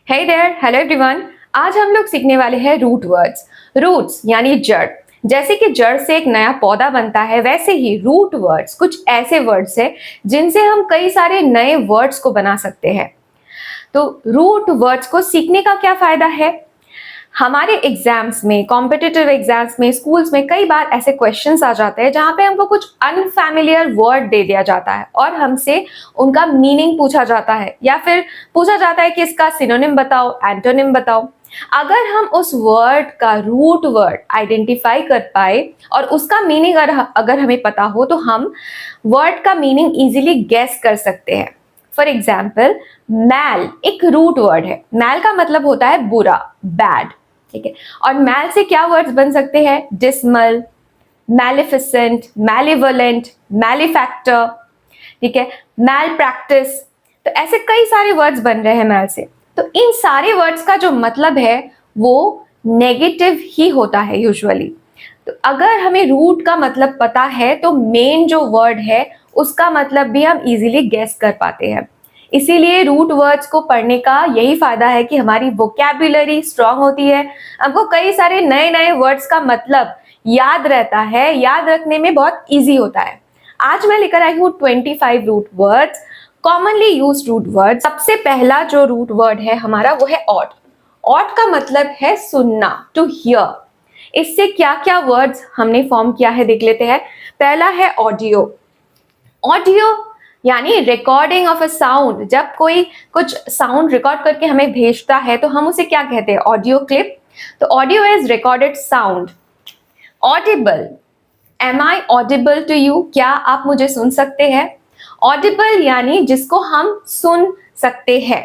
Hey there, hello everyone. आज हम लोग सीखने वाले हैं रूट वर्ड्स। रूट्स यानी जड़। जैसे कि जड़ से एक नया पौधा बनता है, वैसे ही रूट वर्ड्स कुछ ऐसे वर्ड्स हैं जिनसे हम कई सारे नए वर्ड्स को बना सकते हैं। तो रूट वर्ड्स को सीखने का क्या फायदा है? हमारे एग्जाम्स में, कॉम्पिटिटिव एग्जाम्स में, स्कूल्स में कई बार ऐसे क्वेश्चंस आ जाते हैं जहां पे हमको कुछ अनफैमिलियर वर्ड दे दिया जाता है और हमसे उनका मीनिंग पूछा जाता है या फिर पूछा जाता है कि इसका सिनोनिम बताओ, एंटोनिम बताओ। अगर हम उस वर्ड का रूट वर्ड आइडेंटिफाई कर पाए और उसका मीनिंग अगर हमें पता हो तो हम वर्ड का मीनिंग इजीली गेस कर सकते हैं। फॉर एग्जाम्पल, मैल एक रूट वर्ड है। मैल का मतलब होता है बुरा, बैड। ठीक है, और मैल से क्या वर्ड्स बन सकते हैं? डिसमल, मैलिफिसेंट, मैलिवलेंट, मैलिफैक्टर, ठीक है, मैल प्रैक्टिस। तो ऐसे कई सारे वर्ड्स बन रहे हैं मैल से। तो इन सारे वर्ड्स का जो मतलब है वो नेगेटिव ही होता है यूजुअली। तो अगर हमें रूट का मतलब पता है तो मेन जो वर्ड है उसका मतलब भी हम इजीली गेस कर पाते हैं। इसीलिए रूट वर्ड्स को पढ़ने का यही फायदा है कि हमारी वोकैबुलरी स्ट्रांग होती है। हमको कई सारे नए नए वर्ड्स का मतलब याद रहता है, याद रखने में बहुत इजी होता है। आज मैं लेकर आई हूँ 25 root words, commonly used root word. सबसे पहला जो रूट वर्ड है हमारा वो है ऑड। ऑड का मतलब है सुनना, टू हियर। इससे क्या क्या वर्ड्स हमने फॉर्म किया है देख लेते हैं। पहला है ऑडियो। ऑडियो यानी रिकॉर्डिंग ऑफ अ साउंड। जब कोई कुछ साउंड रिकॉर्ड करके हमें भेजता है तो हम उसे क्या कहते हैं? Audio clip. तो audio is recorded sound. Audible, am I audible to you? क्या आप मुझे सुन सकते हैं? ऑडिबल यानी जिसको हम सुन सकते हैं।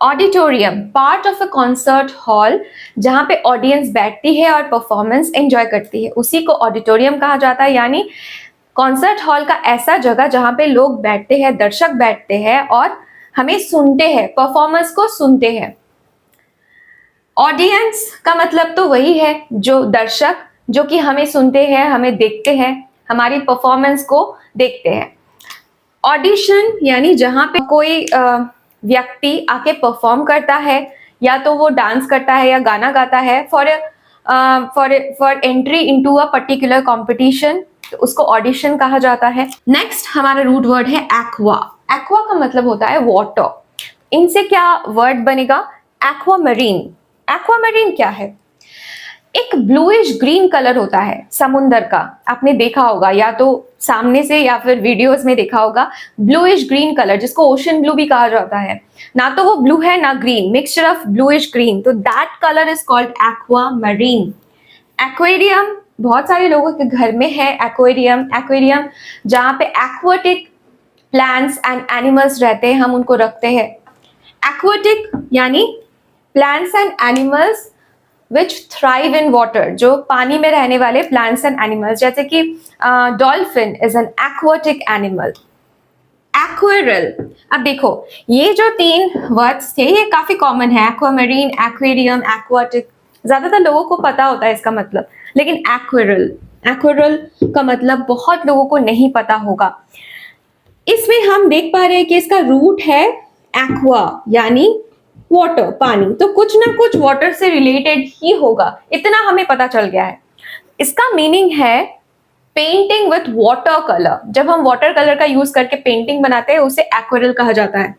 Auditorium, part of a concert hall जहां पे ऑडियंस बैठती है और परफॉर्मेंस एंजॉय करती है, उसी को ऑडिटोरियम कहा जाता है। यानी कॉन्सर्ट हॉल का ऐसा जगह जहां पे लोग बैठते हैं, दर्शक बैठते हैं और हमें सुनते हैं, परफॉर्मेंस को सुनते हैं। ऑडियंस का मतलब तो वही है जो दर्शक, जो कि हमें सुनते हैं, हमें देखते हैं, हमारी परफॉर्मेंस को देखते हैं। ऑडिशन यानी जहां पे कोई व्यक्ति आके परफॉर्म करता है, या तो वो डांस करता है या गाना गाता है for entry into a particular competition, तो उसको ऑडिशन कहा जाता है। नेक्स्ट हमारा रूट वर्ड है एक्वा। एक्वा का मतलब होता है वाटर। इनसे क्या वर्ड बनेगा? एक्वामरीन। एक्वामरीन क्या है? एक ब्लूइश ग्रीन कलर होता है समुंदर का, आपने देखा होगा या तो सामने से या फिर वीडियोस में देखा होगा। ब्लूइश ग्रीन कलर जिसको ओशन ब्लू भी कहा जाता है, ना तो वो ब्लू है ना green, mixture of bluish green, तो that colour is called aquamarine. Aquarium, बहुत सारे लोगों के घर में है एक्वेरियम। एक्वेरियम जहां पे एक्वाटिक प्लांट्स एंड एनिमल्स रहते हैं, हम उनको रखते हैं। एक्वाटिक यानी plants and animals which thrive in water, जो पानी में रहने वाले प्लांट्स एंड एनिमल्स, जैसे कि dolphin is an aquatic animal. एक्वेरल, अब देखो ये जो तीन वर्ड्स थे ये काफी कॉमन है। एक्वामरीन, एक्वेरियम, एक्वाटिक, ज्यादातर लोगों को पता होता है इसका मतलब, लेकिन एक्वेरल, एक्वेरल का मतलब बहुत लोगों को नहीं पता होगा। इसमें हम देख पा रहे हैं कि इसका रूट है एक्वा यानी वाटर, पानी, तो कुछ ना कुछ वाटर से रिलेटेड ही होगा, इतना हमें पता चल गया है। इसका मीनिंग है पेंटिंग विथ वाटर कलर। जब हम वाटर कलर का यूज करके पेंटिंग बनाते हैं उसे एक्वेरल कहा जाता है।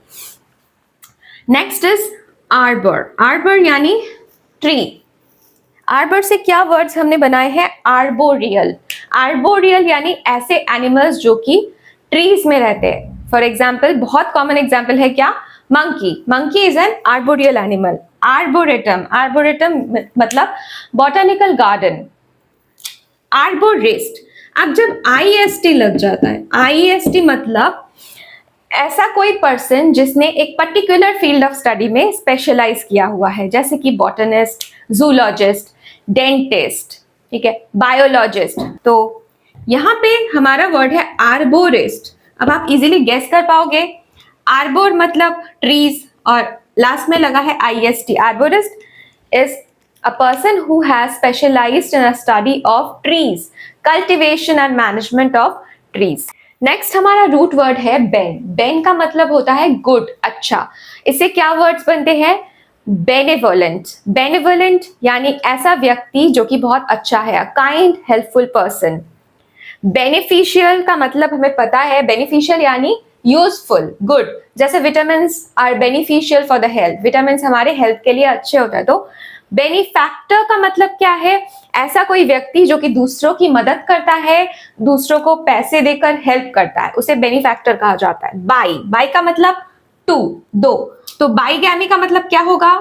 Next is arbor. आर्बर यानी ट्री। आर्बर से क्या वर्ड्स हमने बनाए हैं? आर्बोरियल। आर्बोरियल यानी ऐसे एनिमल्स जो कि ट्रीज में रहते हैं। फॉर एग्जाम्पल, बहुत कॉमन एग्जाम्पल है क्या? Monkey. Monkey is an arboreal animal. Arboretum, arboretum मतलब बॉटनिकल गार्डन। आर्बोरिस्ट, अब जब IST लग जाता है, IST मतलब ऐसा कोई पर्सन जिसने एक पर्टिकुलर फील्ड ऑफ स्टडी में स्पेशलाइज किया हुआ है, जैसे कि बॉटनिस्ट, जूलॉजिस्ट, डेंटिस्ट, ठीक है, बायोलॉजिस्ट। तो यहाँ पे हमारा वर्ड है आर्बोरिस्ट। अब आप इजीली गेस कर पाओगे, आर्बोर मतलब ट्रीज और लास्ट में लगा है IST। Arborist is a person who has specialized in a study of trees, cultivation and management of trees. Next हमारा रूट वर्ड है बेन। बेन का मतलब होता है गुड, अच्छा। इससे क्या वर्ड्स बनते हैं? बेनेवोलेंट, बेनेवोलेंट यानी ऐसा व्यक्ति जो कि बहुत अच्छा है, काइंड हेल्पफुल पर्सन। बेनिफिशियल का मतलब हमें पता है, बेनिफिशियल यानी यूजफुल, गुड। जैसे vitamin are beneficial for the health, vitamin हमारे हेल्थ के लिए अच्छे होते हैं। तो बेनिफैक्टर का मतलब क्या है? ऐसा कोई व्यक्ति जो कि दूसरों की मदद करता है, दूसरों को पैसे देकर हेल्प करता है, उसे बेनिफैक्टर कहा जाता है। बाई, बाई का मतलब टू, दो। तो बाईगैमी का मतलब क्या होगा?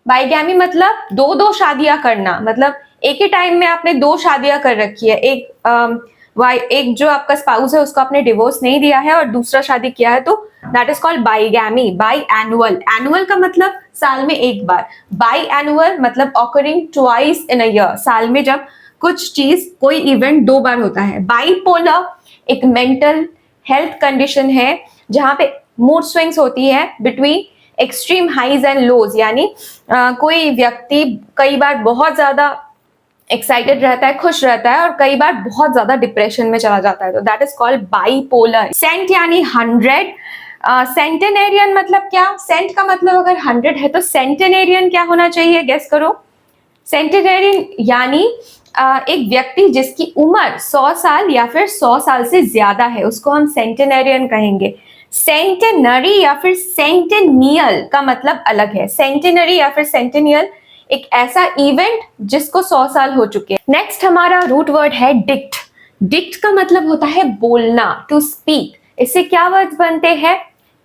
बाईगैमी मतलब दो दो शादियां करना, मतलब एक ही टाइम में आपने दो शादियां कर रखी है। एक जो आपका स्पाउस है उसको आपने डिवोर्स नहीं दिया है और दूसरा शादी किया है, तो that is called bigamy. Biannual, annual का मतलब साल में एक बार। बाई एनुअल मतलब occurring twice in a year, साल में जब कुछ चीज कोई इवेंट दो बार होता है। बाईपोलर एक मेंटल हेल्थ कंडीशन है जहां पे मूड स्विंग्स होती है between extreme highs and lows, यानी कोई व्यक्ति कई बार बहुत ज्यादा एक्साइटेड रहता है, खुश रहता है, और कई बार बहुत ज्यादा डिप्रेशन में चला जाता है, तो that is called bipolar. Cent यानी 100, सेंटेनेरियन मतलब क्या? सेंट का मतलब अगर 100 है तो सेंटेनेरियन क्या होना चाहिए? गेस करो। सेंटेनेरियन यानी एक व्यक्ति जिसकी उम्र 100 साल या फिर 100 साल से ज्यादा है, उसको हम सेंटेनेरियन कहेंगे। सेंटेनरी या फिर सेंटेनियल का मतलब अलग है। सेंटेनरी या फिर सेंटेनियल एक ऐसा इवेंट जिसको 100 साल हो चुके हैं। नेक्स्ट हमारा रूट वर्ड है डिक्ट। डिक्ट का मतलब होता है बोलना, टू स्पीक। इससे क्या वर्ड्स बनते हैं?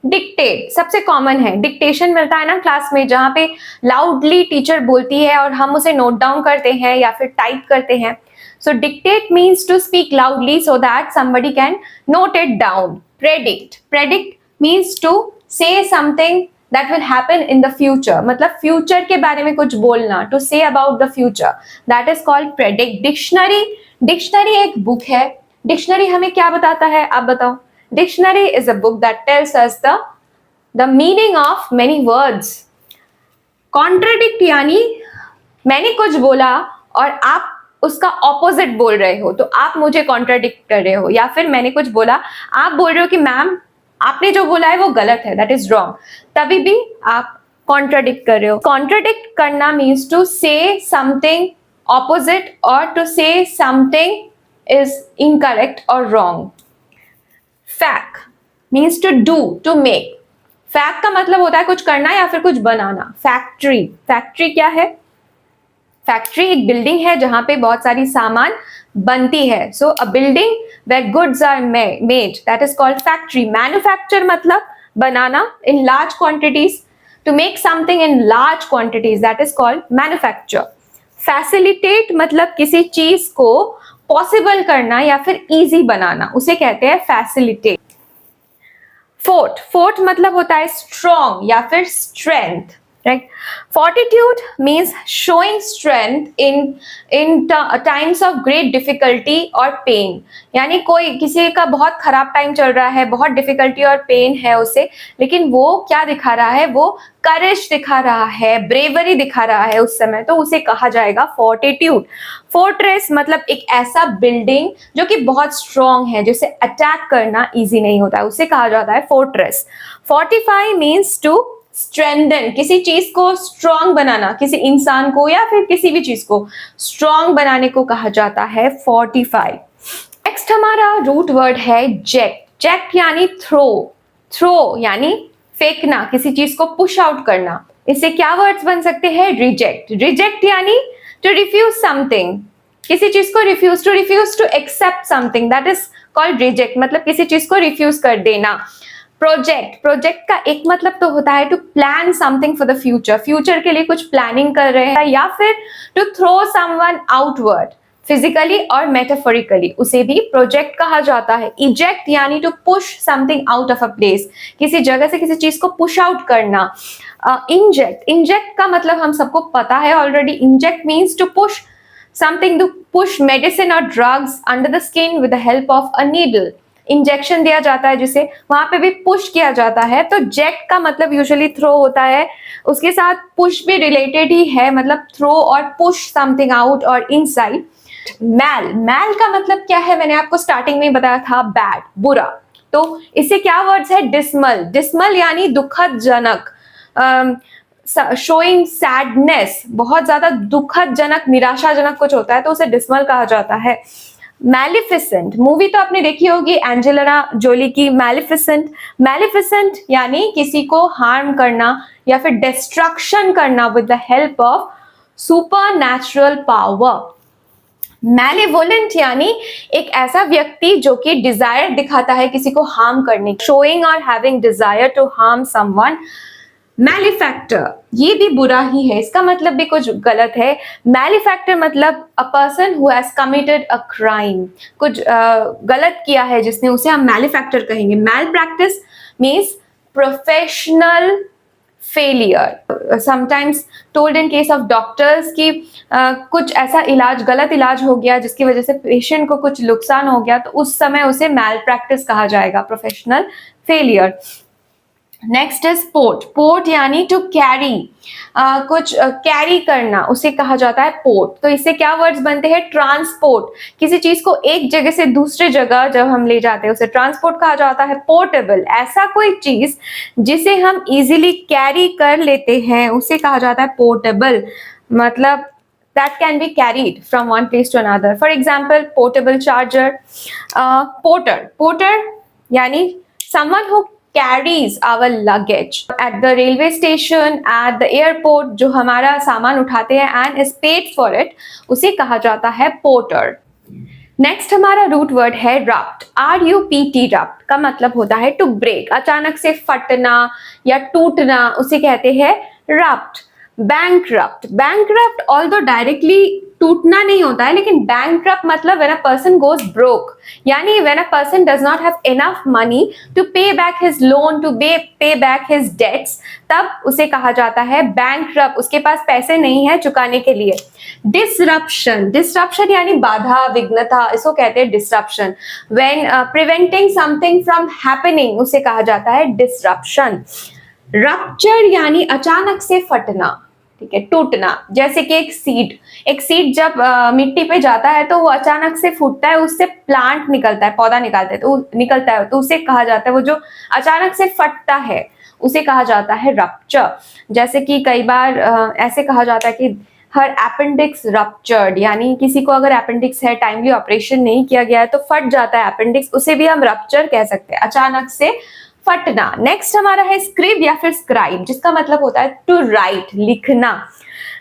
डिक्टेट सबसे कॉमन है, डिक्टेशन मिलता है ना क्लास में, जहां पे लाउडली टीचर बोलती है और हम उसे नोट डाउन करते हैं या फिर टाइप करते हैं। So dictate means to speak loudly so that somebody can note it down. Predict, predict means to say something that will happen in the future, मतलब फ्यूचर के बारे में कुछ बोलना, to say about the future, that is called predict. Dictionary, dictionary एक book है। Dictionary हमें क्या बताता है, आप बताओ? Dictionary is a book that tells us the meaning of many words. Contradict यानी मैंने कुछ बोला और आप उसका ऑपोजिट बोल रहे हो, तो आप मुझे कॉन्ट्राडिक्ट कर रहे हो। या फिर मैंने कुछ बोला, आप बोल रहे हो कि मैम आपने जो बोला है वो गलत है, दैट इज रॉन्ग, तभी भी आप कॉन्ट्राडिक्ट कर रहे हो। कॉन्ट्राडिक्ट करना means to say something opposite और to say something is incorrect और wrong. Fact means to do, to make. Fact का मतलब होता है कुछ करना या फिर कुछ बनाना। फैक्ट्री, फैक्ट्री क्या है? फैक्ट्री एक बिल्डिंग है जहां पे बहुत सारी सामान बनती है। So a building where goods are made, that is called factory. Manufacture मतलब बनाना in large quantities, to make something in large quantities, that is called manufacture. Facilitate मतलब किसी चीज को पॉसिबल करना या फिर इजी बनाना, उसे कहते हैं फैसिलिटेट। फोर्ट, फोर्ट मतलब होता है स्ट्रॉन्ग या फिर strength, right? Fortitude means showing strength in times of great difficulty और पेन, यानी कोई किसी का बहुत खराब टाइम चल रहा है, बहुत डिफिकल्टी और पेन है उसे, लेकिन वो क्या दिखा रहा है? वो करेज दिखा रहा है, ब्रेवरी दिखा रहा है उस समय, तो उसे कहा जाएगा फोर्टिट्यूड। फोर्ट्रेस मतलब एक ऐसा बिल्डिंग जो कि बहुत स्ट्रॉन्ग है, जिसे अटैक करना इजी नहीं होता है, उसे कहा जाता है fortress. Fortify means to strengthen, किसी चीज को स्ट्रॉन्ग बनाना, किसी इंसान को या फिर किसी भी चीज को स्ट्रॉन्ग बनाने को कहा जाता है फोर्टिफाई। नेक्स्ट हमारा रूट वर्ड है जेक्ट। जेक्ट यानी थ्रो, थ्रो यानी फेंकना, किसी चीज को पुश आउट करना। इससे क्या वर्ड्स बन सकते हैं? रिजेक्ट, रिजेक्ट यानी टू रिफ्यूज समथिंग, किसी चीज को refuse, to refuse to accept something, that is called reject, मतलब किसी चीज को रिफ्यूज कर देना। प्रोजेक्ट, प्रोजेक्ट का एक मतलब तो होता है to plan something for the future, future के लिए कुछ प्लानिंग कर रहे हैं, या फिर to throw someone outward physically और मेटाफोरिकली, उसे भी प्रोजेक्ट कहा जाता है। इजेक्ट यानी to push something out of a place, किसी जगह से किसी चीज को पुश आउट करना। इंजेक्ट, इंजेक्ट का मतलब हम सबको पता है already. Inject means to push something, to push medicine और drugs under the skin with the help of a needle. Injection दिया जाता है जिसे, वहां पे भी पुश किया जाता है। तो जेक्ट का मतलब यूजुअली थ्रो होता है, उसके साथ पुश भी रिलेटेड ही है, मतलब थ्रो और पुश समथिंग आउट और इनसाइड। मैल, मैल का मतलब क्या है? मैंने आपको स्टार्टिंग में बताया था, बैड, बुरा। तो इससे क्या वर्ड्स है? डिसमल, डिसमल यानी दुखद जनक, शोइंग सैडनेस, बहुत ज्यादा दुखद जनक, निराशाजनक कुछ होता है तो उसे डिसमल कहा जाता है। मैलिफिसेंट, मूवी तो आपने देखी होगी एंजेलिना जोली की मैलिफिसेंट। मैलिफिसेंट यानी किसी को हार्म करना या फिर डिस्ट्रक्शन करना with the help of supernatural power. Malevolent यानी एक ऐसा व्यक्ति जो कि डिजायर दिखाता है किसी को हार्म करने, शोइंग और having desire to harm someone. Malefactor, ये भी बुरा ही है, इसका मतलब भी कुछ गलत है। मैलिफैक्टर मतलब a person who has committed a crime, कुछ गलत किया है जिसने, उसे हम मैलिफैक्टर कहेंगे। Malpractice means professional failure, sometimes told in case of doctors की कुछ ऐसा इलाज, गलत इलाज हो गया जिसकी वजह से पेशेंट को कुछ नुकसान हो गया, तो उस समय उसे मैल प्रैक्टिस कहा जाएगा, professional failure. Next is port. Port यानी टू कैरी, कुछ कैरी करना, उसे कहा जाता है पोर्ट। तो इससे क्या वर्ड्स बनते हैं? ट्रांसपोर्ट, किसी चीज को एक जगह से दूसरे जगह जब हम ले जाते हैं उसे ट्रांसपोर्ट कहा जाता है। पोर्टेबल, ऐसा कोई चीज जिसे हम इजीली कैरी कर लेते हैं उसे कहा जाता है पोर्टेबल, मतलब that can be carried from one place to another. For example, portable charger. Porter, porter yani someone who carries our luggage at the railway station, at the airport, जो हमारा सामान उठाते हैं and is paid for it, उसे कहा जाता है porter. Next हमारा रूट वर्ड है रप्ट। RUPT, रप्ट का मतलब होता है टू ब्रेक, अचानक से फटना या टूटना, उसे कहते हैं rupt. Bankrupt, bankrupt although directly टूटना नहीं होता है, लेकिन बैंकरप्ट मतलब when a person goes broke, यानी when a person does not have enough money to pay back his loan, to pay back his debts, तब उसे कहा जाता है बैंकरप्ट, उसके पास पैसे नहीं है चुकाने के लिए। डिसरप्शन, डिसरप्शन यानी बाधा, विघ्नता, इसको कहते हैं disruption. When preventing something from happening, उसे कहा जाता है डिसरप्शन। रप्चर यानी अचानक से फटना, ठीक है, टूटना। जैसे कि एक सीड जब मिट्टी पे जाता है तो वो अचानक से फूटता है, उससे प्लांट निकलता है, पौधा निकलता है तो उसे कहा जाता है, वो जो अचानक से फटता है उसे कहा जाता है रप्चर। जैसे कि कई बार ऐसे कहा जाता है कि हर अपेंडिक्स रप्चर्ड, यानी किसी को अगर अपेंडिक्स है, टाइमली ऑपरेशन नहीं किया गया है तो फट जाता है अपेंडिक्स, उसे भी हम रप्चर कह सकते हैं, अचानक से फटना। नेक्स्ट हमारा है स्क्रिब या फिर स्क्राइब, जिसका मतलब होता है टू राइट, लिखना।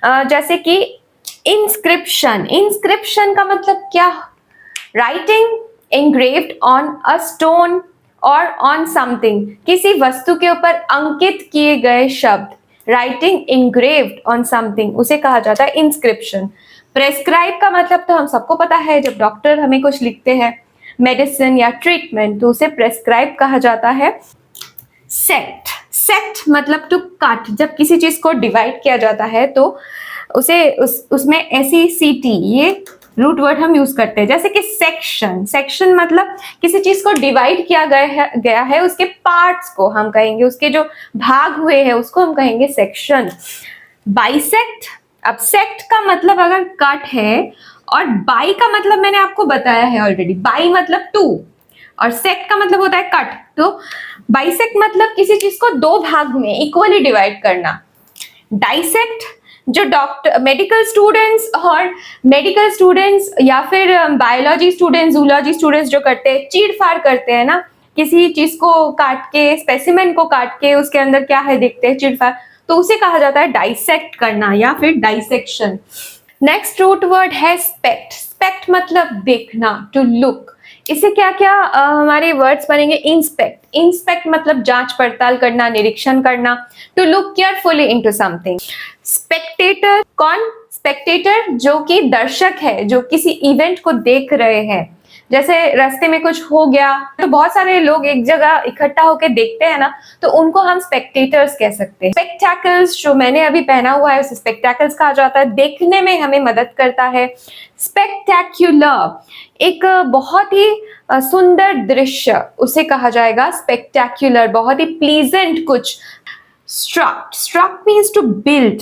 जैसे कि इंस्क्रिप्शन, इंस्क्रिप्शन का मतलब क्या? Writing engraved on a stone और ऑन समथिंग, किसी वस्तु के ऊपर अंकित किए गए शब्द, राइटिंग engraved ऑन समथिंग, उसे कहा जाता है इंस्क्रिप्शन। प्रेस्क्राइब का मतलब तो हम सबको पता है, जब डॉक्टर हमें कुछ लिखते हैं मेडिसिन या ट्रीटमेंट तो उसे प्रेस्क्राइब कहा जाता है। सेक्ट, सेक्ट मतलब टू कट, जब किसी चीज को डिवाइड किया जाता है तो उसे उसमें SECT, ये रूट वर्ड हम यूज करते हैं। जैसे कि सेक्शन, सेक्शन मतलब किसी चीज को डिवाइड किया गया है, उसके पार्ट्स को हम कहेंगे, उसके जो भाग हुए हैं उसको हम कहेंगे सेक्शन। बाइसेक्ट, अब सेक्ट का मतलब अगर कट है, और बाई का मतलब मैंने आपको बताया है ऑलरेडी, बाई मतलब टू और सेक्ट का मतलब होता है कट। तो बाइसेक्ट मतलब किसी चीज को दो भाग में इक्वली डिवाइड करना। डाइसेक्ट, जो मेडिकल स्टूडेंट्स या फिर बायोलॉजी स्टूडेंट्स, जूलॉजी स्टूडेंट्स जो करते हैं, चीड़-फाड़ करते हैं ना, किसी चीज को काट के, स्पेसिमेन को काट के उसके अंदर क्या है देखते हैं, चीड़-फाड़, तो उसे कहा जाता है डाइसेक्ट करना या फिर डाइसेक्शन। नेक्स्ट रूट वर्ड है स्पेक्ट। स्पेक्ट मतलब देखना, टू लुक। इससे क्या क्या हमारे वर्ड्स बनेंगे? इंस्पेक्ट, इंस्पेक्ट मतलब जांच पड़ताल करना, निरीक्षण करना। To look carefully into something. Spectator, कौन? स्पेक्टेटर जो कि दर्शक है, जो किसी इवेंट को देख रहे हैं। जैसे रास्ते में कुछ हो गया तो बहुत सारे लोग एक जगह इकट्ठा होकर देखते हैं ना, तो उनको हम स्पेक्टेटर्स कह सकते हैं। स्पेक्टैकल्स, जो मैंने अभी पहना हुआ है उसे स्पेक्टैकल्स कहा जाता है, देखने में हमें मदद करता है। स्पेक्टैक्युलर, एक बहुत ही सुंदर दृश्य, उसे कहा जाएगा स्पेक्टैक्युलर, बहुत ही प्लीजेंट कुछ। Struct, struct means to build,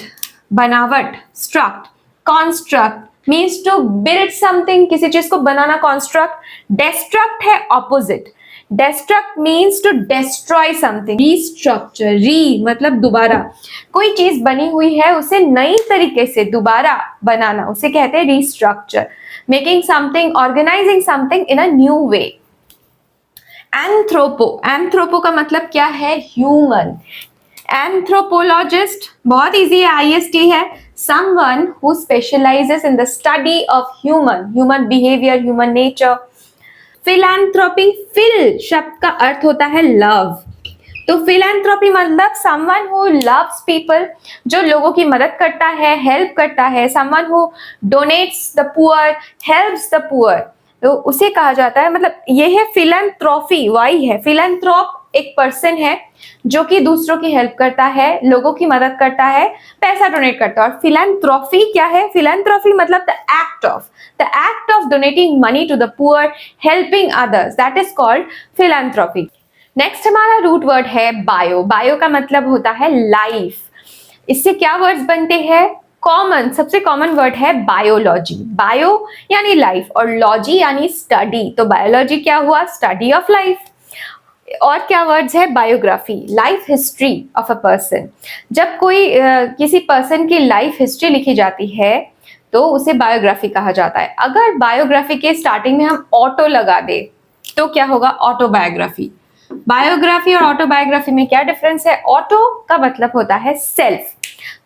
बनावट, struct. Construct means to build something, किसी चीज को बनाना, कॉन्स्ट्रक्ट। डिस्ट्रक्ट है opposite, Destruct means to destroy something. Restructure, re मतलब दोबारा, कोई चीज बनी हुई है उसे नई तरीके से दोबारा बनाना, उसे कहते हैं restructure. Making something, organizing something in a new way. Anthropo का मतलब क्या है? ह्यूमन. एंथ्रोपोलॉजिस्ट बहुत इजी है, IST है. Someone who specializes in the study of human behavior, human nature. Philanthropy, phil शब्द का अर्थ होता है लव. तो फिलैंथ्रोपी मतलब समवन हु लव्स पीपल, जो लोगों की मदद करता है, हेल्प करता है. Someone who donates the poor, helps the poor, तो उसे कहा जाता है. मतलब ये है फिलैंथ्रोपी, वाई है. फिलैंथ्रोप एक पर्सन है जो कि दूसरों की हेल्प करता है, लोगों की मदद करता है, पैसा डोनेट करता है. और फिलैंथ्रोपी क्या है? फिलैंथ्रोपी मतलब the act of donating money to the poor, helping others, that is called philanthropy. Next हमारा रूट वर्ड है बायो. बायो का मतलब होता है लाइफ. इससे क्या वर्ड्स बनते हैं? कॉमन, सबसे कॉमन वर्ड है बायोलॉजी. बायो यानी लाइफ और लॉजी यानी स्टडी, तो बायोलॉजी क्या हुआ? Study of life. और क्या वर्ड्स है? Biography, life history of a person. जब कोई किसी पर्सन की लाइफ हिस्ट्री लिखी जाती है तो उसे बायोग्राफी कहा जाता है. अगर बायोग्राफी के स्टार्टिंग में हम ऑटो लगा दे तो क्या होगा? ऑटोबायोग्राफी. बायोग्राफी और ऑटोबायोग्राफी में क्या डिफरेंस है? ऑटो का मतलब होता है सेल्फ,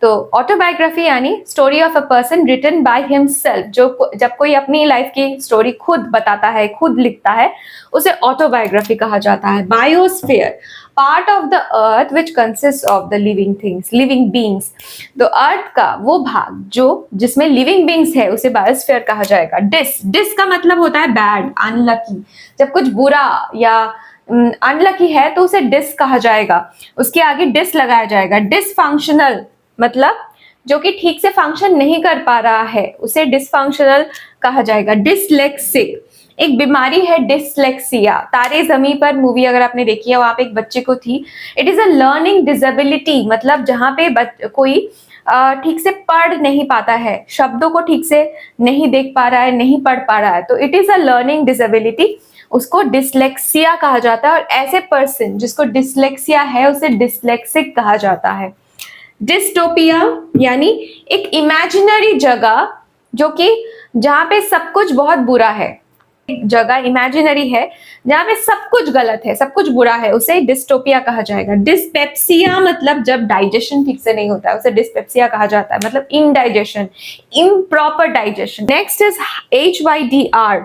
तो ऑटोबायोग्राफी यानी story of a person written by himself. जो जब कोई अपनी लाइफ की स्टोरी खुद बताता है, खुद लिखता है, उसे ऑटोबायोग्राफी कहा जाता है. Biosphere, part of the earth which consist of the living things, living beings. तो अर्थ का वो भाग जो जिसमें लिविंग बींग्स है उसे बायोस्फीयर कहा जाएगा. डिस का मतलब होता है बैड, अनलकी. जब कुछ बुरा या अनलकी है तो उसे डिस कहा जाएगा, उसके आगे डिस लगाया जाएगा. डिसफंक्शनल मतलब जो कि ठीक से फंक्शन नहीं कर पा रहा है, उसे डिसफंक्शनल कहा जाएगा. डिसलेक्सिक, एक बीमारी है डिसलेक्सिया. तारे जमी पर मूवी अगर आपने देखी है, वहां पे एक बच्चे को थी. It is a learning disability, मतलब जहां पे कोई ठीक से पढ़ नहीं पाता है, शब्दों को ठीक से नहीं देख पा रहा है, नहीं पढ़ पा रहा है, तो it is a learning disability, उसको डिसलेक्सिया कहा जाता है. और ऐसे पर्सन जिसको डिसलेक्सिया है उसे डिसलेक्सिक कहा जाता है. डिस्टोपिया यानी एक इमेजिनरी जगह जो कि जहां पे सब कुछ बहुत बुरा है, एक जगह इमेजिनरी है जहां पे सब कुछ गलत है, सब कुछ बुरा है, उसे डिस्टोपिया कहा जाएगा. डिस्पेप्सिया मतलब जब डाइजेशन ठीक से नहीं होता है उसे डिस्पेप्सिया कहा जाता है, मतलब indigestion, improper digestion. Next is HYDR.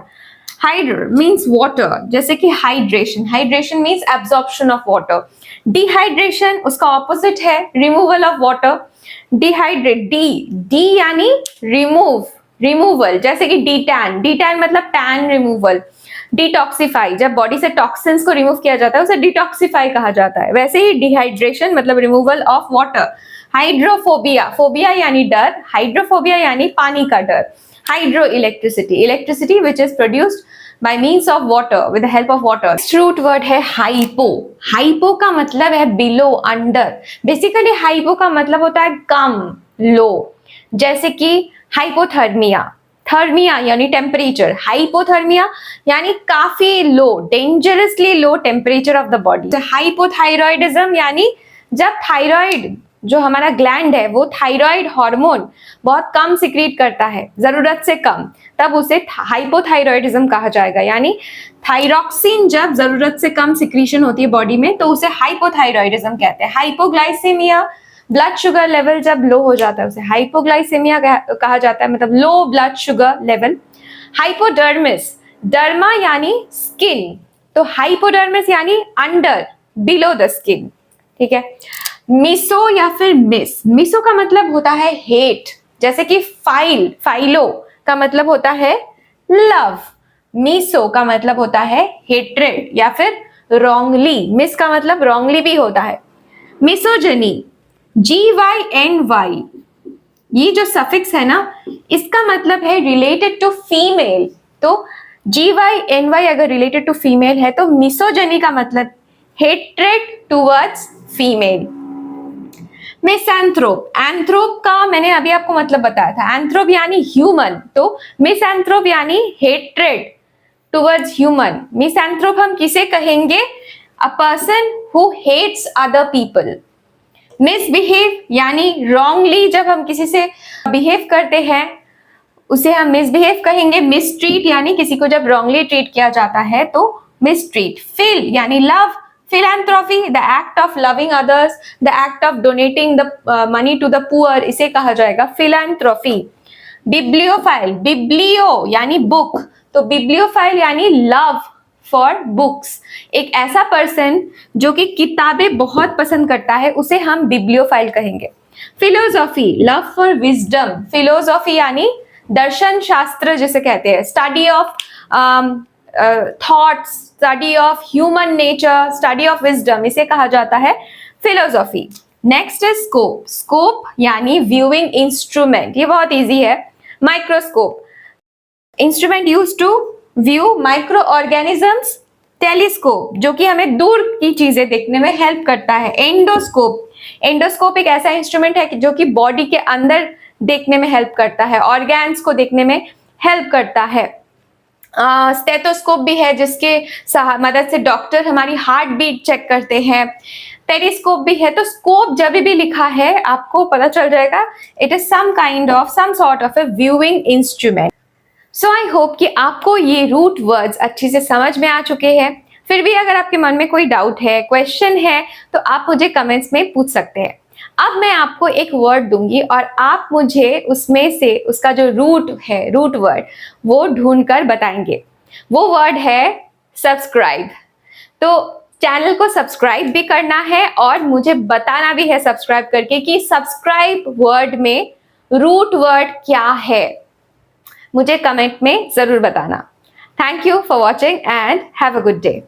Hydr means water, जैसे कि hydration. Hydration means absorption of water. Dehydration उसका ऑपोजिट है removal of water. Dehydrate, de यानी रिमूव, रिमूवल, जैसे कि डीटैन मतलब टैन रिमूवल. डिटॉक्सिफाई, जब बॉडी से टॉक्सिन्स को रिमूव किया जाता है उसे डिटॉक्सिफाई कहा जाता है. वैसे ही डिहाइड्रेशन मतलब removal of water. Hydrophobia, phobia यानी डर, हाइड्रोफोबिया यानी पानी का डर. Hydro electricity, electricity which is produced by means of water, with the help of water. Next root word है hypo. hypo का मतलब है below, under. Basically hypo का मतलब होता है कम, low. जैसे कि hypothermia, थर्मिया यानी टेम्परेचर, हाइपोथर्मिया यानी काफी low, dangerously low temperature of the body. Hypothyroidism यानी जब थायराइड जो हमारा ग्लैंड है वो थायराइड हार्मोन बहुत कम सिक्रीट करता है, जरूरत से कम, तब उसे हाइपोथायरॉयडिज्म कहा जाएगा. यानी थायरॉक्सिन जब जरूरत से कम सिक्रीशन होती है बॉडी में तो उसे हाइपोथायरॉयडिज्म कहते हैं. हाइपोग्लाइसेमिया, ब्लड शुगर लेवल जब लो हो जाता है उसे हाइपोग्लाइसेमिया कहा जाता है, मतलब low blood sugar level. Hypodermis, derma यानी स्किन, तो हाइपोडर्मिस यानी अंडर, बिलो द स्किन. ठीक है. मिसो या फिर मिसो का मतलब होता है हेट, जैसे कि फाइलो का मतलब होता है लव, मिसो का मतलब होता है हेट्रेड या फिर रॉन्गली. मिस का मतलब रॉन्गली भी होता है. मिसोजनी, GYNY, ये जो सफिक्स है ना इसका मतलब है रिलेटेड टू फीमेल. तो GYNY अगर रिलेटेड टू फीमेल है तो मिसोजनी का मतलब हेट्रेड टुवर्ड्स फीमेल. मिसैंथ्रोप, एंथ्रोप का मैंने अभी आपको मतलब बताया था, एंथ्रोप यानी ह्यूमन, तो मिसैंथ्रोप यानी हेट्रेड टुवर्ड्स ह्यूमन। मिसैंथ्रोप हम किसे कहेंगे? A person who hates other people. Misbehave यानी रॉन्गली जब हम किसी से बिहेव करते हैं उसे हम मिसबिहेव कहेंगे। मिसट्रीट यानी किसी को जब रॉन्गली ट्रीट किया जाता है तो मिसट्रीट। फिल यानी love. philanthropy the act of loving others, the act of donating the money to the poor, इसे कहा जाएगा philanthropy। बिब्लियोफाइल, बिब्लियो यानी बुक, तो बिब्लियोफाइल यानी लव फॉर बुक्स। एक ऐसा पर्सन जो कि किताबें बहुत पसंद करता है उसे हम बिब्लियोफाइल कहेंगे। Philosophy, love for wisdom. Philosophy यानी दर्शन शास्त्र जिसे कहते हैं, study of thoughts, study of human nature, study of wisdom, इसे कहा जाता है philosophy. Next is scope. Scope यानी व्यूइंग इंस्ट्रूमेंट, ये बहुत इजी है। Microscope, instrument use to view micro organisms. Telescope जो कि हमें दूर की चीजें देखने में हेल्प करता है। एंडोस्कोप, एंडोस्कोप एक ऐसा इंस्ट्रूमेंट है जो कि बॉडी के अंदर देखने में हेल्प करता है, ऑर्गन्स को देखने में हेल्प करता है। स्टेथोस्कोप भी है जिसके मदद से डॉक्टर हमारी हार्ट बीट चेक करते हैं। पेरिस्कोप भी है। तो स्कोप जब भी लिखा है आपको पता चल जाएगा it is some kind of some sort of a viewing instrument. So I hope कि आपको ये रूट वर्ड्स अच्छे से समझ में आ चुके हैं। फिर भी अगर आपके मन में कोई डाउट है, क्वेश्चन है, तो आप मुझे कमेंट्स में पूछ सकते हैं। अब मैं आपको एक वर्ड दूंगी और आप मुझे उसमें से उसका जो रूट है, रूट वर्ड, वो ढूंढ कर बताएंगे। वो वर्ड है सब्सक्राइब। तो चैनल को सब्सक्राइब भी करना है और मुझे बताना भी है सब्सक्राइब करके कि सब्सक्राइब वर्ड में रूट वर्ड क्या है। मुझे कमेंट में जरूर बताना। Thank you for watching and have a good day.